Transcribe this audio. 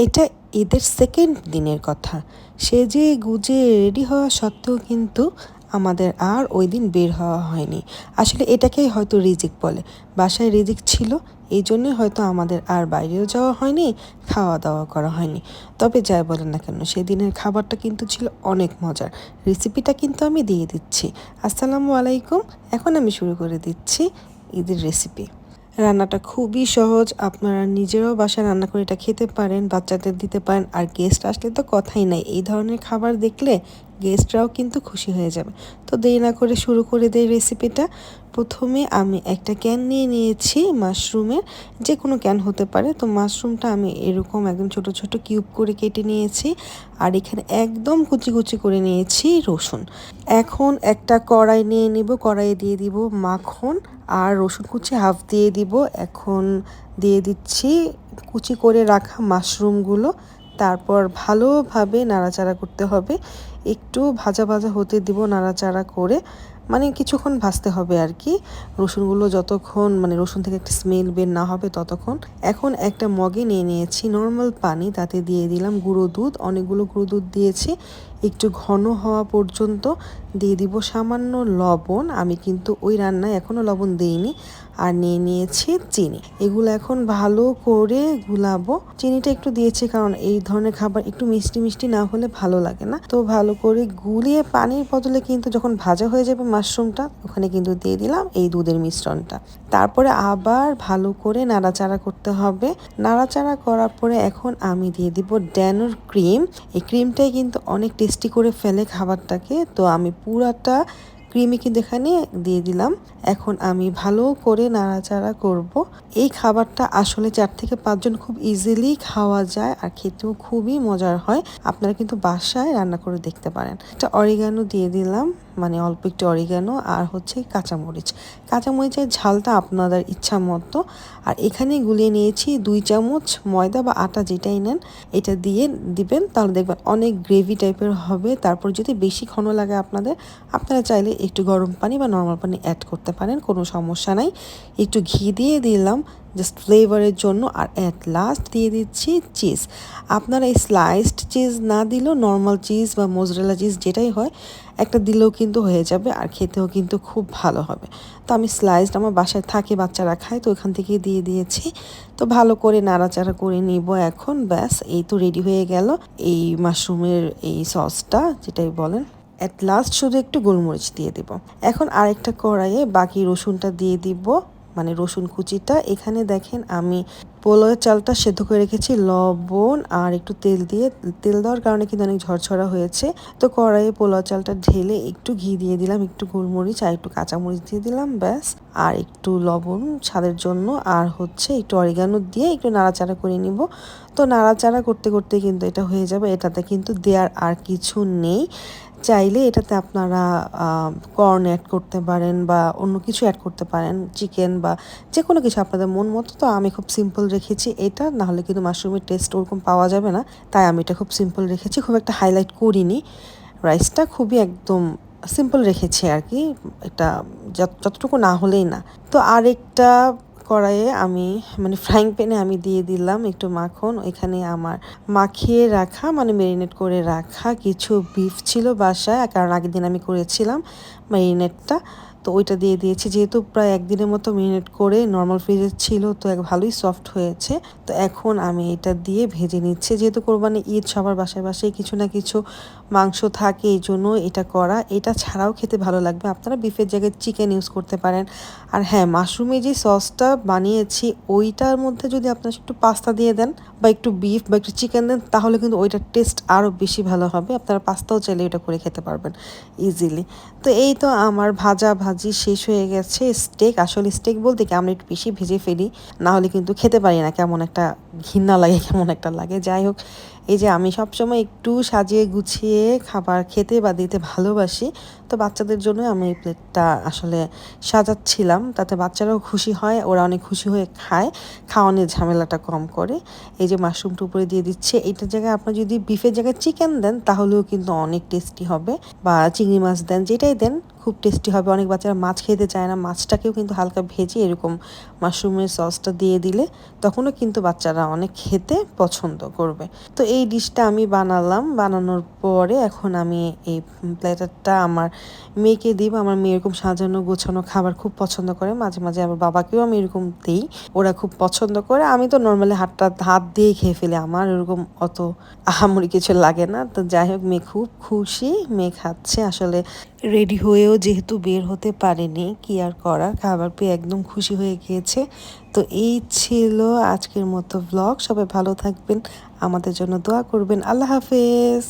এটা ঈদের সেকেন্ড দিনের কথা। সেজে গুজে রেডি হওয়া সত্ত্বেও কিন্তু আমাদের আর ওই দিন বের হওয়া হয়নি। আসলে এটাকেই হয়তো রিজিক বলে। বাসায় রিজিক ছিল, এই জন্যই হয়তো আমাদের আর বাইরেও যাওয়া হয়নি, খাওয়া দাওয়া করা হয়নি। তবে যাই বলেন না কেন, সেদিনের খাবারটা কিন্তু ছিল অনেক মজার। রেসিপিটা কিন্তু আমি দিয়ে দিচ্ছি। আসসালামু আলাইকুম। এখন আমি শুরু করে দিচ্ছি ঈদের রেসিপি। রান্নাটা খুবই সহজ, আপনারা নিজেরাও বাসায় রান্না করে এটা খেতে পারেন, বাচ্চাদের দিতে পারেন। আর গেস্ট আসলে তো কথাই নাই, এই ধরনের খাবার দেখলে গেস্টরাও কিন্তু খুশি হয়ে যাবে। তো দেরি না করে শুরু করে দেই রেসিপিটা। প্রথমে আমি একটা ক্যান নিয়ে নিয়েছি মাশরুমের, যে কোনো ক্যান হতে পারে। তো মাশরুমটা আমি এরকম একদম ছোট ছোট কিউব করে কেটে নিয়েছি। আর এখানে একদম কুচি কুচি করে নিয়েছি রসুন। এখন একটা কড়াই নিয়ে নিব, কড়াইয়ে দিয়ে দিব মাখন আর রসুন কুচি হাফ দিয়ে দিব। এখন দিয়ে দিচ্ছি কুচি করে রাখা মাশরুমগুলো। তারপর ভালোভাবে নাড়াচাড়া করতে হবে, একটু ভাজা ভাজা হতে দিব নাড়াচাড়া করে, মানে কিছুক্ষণ ভাজতে হবে আর কি। রসুনগুলো যতক্ষণ মানে রসুন থেকে একটা স্মেল বের না হবে ততক্ষণ। এখন একটা মগে নিয়ে নিয়েছি নর্মাল পানি, তাতে দিয়ে দিলাম গুঁড়ো দুধ, অনেকগুলো গুঁড়ো দুধ দিয়েছি। একটু ঘন হওয়া পর্যন্ত দিয়ে দিব সামান্য লবণ। আমি কিন্তু ওই রান্নায় এখনও লবণ দিইনি। আর নিয়ে নিয়েছি চিনি। এগুলো এখন ভালো করে গুলাবো। চিনিটা একটু দিয়েছি কারণ এই ধরনের খাবার একটু মিষ্টি মিষ্টি না হলে ভালো লাগে না। তো ভালো করে গুলিয়ে পানির বদলে কিন্তু যখন ভাজা হয়ে যাবে মাশরুমটা, ওখানে কিন্তু দিয়ে দিলাম এই দুধের মিশ্রণটা। তারপরে আবার ভালো করে নাড়াচাড়া করতে হবে। নাড়াচাড়া করার পরে এখন আমি দিয়ে দিব ড্যানোর ক্রিম। এই ক্রিমটাই কিন্তু অনেক টেস্টি করে ফেলে খাবারটাকে। তো আমি পুরাটা ক্রিমই কিন্তু এখানে দিয়ে দিলাম। এখন আমি ভালো করে নাড়াচাড়া করব। এই খাবারটা আসলে 4 থেকে 5 জন খুব ইজিলি খাওয়া যায় আর খেতেও খুবই মজার হয়। আপনারা কিন্তু বাসায় রান্না করে দেখতে পারেন। একটা অরিগানো দিয়ে দিলাম, মানে অল্প একটু অরিগানো, আর হচ্ছে কাঁচামরিচ। কাঁচামরিচের ঝালটা আপনাদের ইচ্ছা মতো। আর এখানে গুলিয়ে নিয়েছি 2 চামচ ময়দা বা আটা যেটাই নেন, এটা দিয়ে দিবেন, তাহলে দেখবেন অনেক গ্রেভি টাইপের হবে। তারপর যদি বেশি ঘন লাগে আপনারা চাইলে একটু গরম পানি বা নর্মাল পানি অ্যাড করতে পারেন, কোনো সমস্যা নাই। একটু ঘি দিয়ে দিলাম জাস্ট ফ্লেভারের জন্য। আর অ্যাট লাস্ট দিয়ে দিচ্ছি চিজ। আপনারা এই স্লাইসড চিজ না দিলেও নর্মাল চিজ বা মোজরেলা চিজ যেটাই হয় একটা দিলেও কিন্তু হয়ে যাবে, আর খেতেও কিন্তু খুব ভালো হবে। তো আমি স্লাইসড আমার বাসায় থাকে, বাচ্চারা খায়, তো ওখান থেকে দিয়ে দিয়েছি। তো ভালো করে নাড়াচাড়া করে নিব এখন। ব্যাস, এই তো রেডি হয়ে গেল এই মাশরুমের এই সসটা যেটাই বলেন। অ্যাট লাস্ট শুধু একটু গোলমরিচ দিয়ে দিব। এখন আরেকটা কড়াইয়ে বাকি রসুনটা দিয়ে দিব, মানে রসুন কুচিটা। এখানে দেখেন আমি পোলাওয়ের চালটা সেদ্ধ করে রেখেছি লবণ আর একটু তেল দিয়ে। তেল দেওয়ার কারণে কিন্তু অনেক ঝরঝরা হয়েছে। তো কড়াইয়ে পোলাও চালটা ঢেলে একটু ঘি দিয়ে দিলাম, একটু গোলমরিচ আর একটু কাঁচামরিচ দিয়ে দিলাম, ব্যাস। আর একটু লবণ স্বাদের জন্য, আর হচ্ছে একটু অরিগানো দিয়ে একটু নাড়াচাড়া করে নিব। তো নাড়াচাড়া করতে করতে কিন্তু এটা হয়ে যাবে। এটাতে কিন্তু দেওয়ার আর কিছু নেই। চাইলে এটাতে আপনারা কর্ন অ্যাড করতে পারেন বা অন্য কিছু অ্যাড করতে পারেন, চিকেন বা যে কোনো কিছু আপনাদের মন মতো। তো আমি খুব সিম্পল রেখেছি এটা, নাহলে কিন্তু মাশরুমের টেস্ট ওরকম পাওয়া যাবে না। তাই আমি এটা খুব সিম্পল রেখেছি, খুব একটা হাইলাইট করিনি। রাইসটা খুবই একদম সিম্পল রেখেছি আর কি, এটা যতটুকু না হলেই না। তো আরেকটা কড়াইয়ে আমি মানে ফ্রাইং প্যানে আমি দিয়ে দিলাম একটু মাখন। এখানে আমার মাখিয়ে রাখা মানে ম্যারিনেট করে রাখা কিছু বিফ ছিল বাসায়, কারণ আগের দিন আমি করেছিলাম ম্যারিনেটটা। তো ওইটা দিয়ে দিয়েছি, যেহেতু প্রায় একদিনের মতো ম্যারিনেট করে নর্মাল ফ্রিজে ছিল, তো ভালোই সফট হয়েছে। তো এখন আমি এটা দিয়ে ভেজে নিচ্ছি। যেহেতু কোরবানি ঈদ, সবার বাসায় বাসায় কিছু না কিছু মাংস থাকে, এই জন্য এটা করা। এটা ছাড়াও খেতে ভালো লাগবে, আপনারা বিফের জায়গায় চিকেন ইউজ করতে পারেন। আর হ্যাঁ, মাশরুমে যে সসটা বানিয়েছি ওইটার মধ্যে যদি আপনারা একটু পাস্তা দিয়ে দেন বা একটু বিফ বা একটু চিকেন দেন, তাহলে কিন্তু ওইটার টেস্ট আরও বেশি ভালো হবে। আপনারা পাস্তাও চাইলে এটা করে খেতে পারবেন ইজিলি। তো এই তো আমার ভাজা ভাজি শেষ হয়ে গেছে। স্টেক, আসলে স্টেক বলতে কি আমরা একটু বেশি ভেজে ফেলি, না হলে কিন্তু খেতে পারি না, কেমন একটা ঘৃণা লাগে, কেমন একটা লাগে। যাই হোক, এই যে আমি সবসময় একটু সাজিয়ে গুছিয়ে খাবার খেতে বা দিতে ভালোবাসি। তো বাচ্চাদের জন্য আমি এই প্লেটটা আসলে সাজাচ্ছিলাম, তাতে বাচ্চারাও খুশি হয়, ওরা অনেক খুশি হয়ে খায়, খাওয়ানোর ঝামেলাটা কম করে। এই যে মাশরুমটা উপরে দিয়ে দিচ্ছে। এইটার জায়গায় আপনার যদি বিফের জায়গায় চিকেন দেন তাহলেও কিন্তু অনেক টেস্টি হবে, বা চিংড়ি মাছ দেন, যেটাই দেন খুব টেস্টি হবে। অনেক বাচ্চারা মাছ খেতে চায় না, মাছটাকেও কিন্তু হালকা ভেজে এরকম মাশরুমের সসটা দিয়ে দিলে তখনও কিন্তু বাচ্চারা অনেক খেতে পছন্দ করবে। তো এই ডিশটা আমি বানালাম, বানানোর পরে এখন আমি এই প্ল্যাটারটা আমার মেয়েকে দিব। আমার মেয়ে এরকম সাজানো গোছানো খাবার খুব পছন্দ করে, মাঝে মাঝে আবার বাবাকেও আমি এরকম দিই, ওরা খুব পছন্দ করে। আমি তো নর্মালি হাত দিয়েই খেয়ে ফেলি, আমার এরকম অত আহামরি কিছু লাগে না। তো যাই হোক, মেয়ে খুব খুশি, মেয়ে খাচ্ছে। আসলে রেডি হয়েও যেহেতু বের হতে পারেনি, কি আর করার, খাবার পেয়ে একদম খুশি হয়ে গিয়েছে। তো এই ছিল আজকের মতো ব্লগ। সবাই ভালো থাকবেন, আমাদের জন্য দোয়া করবেন। আল্লাহ হাফেজ।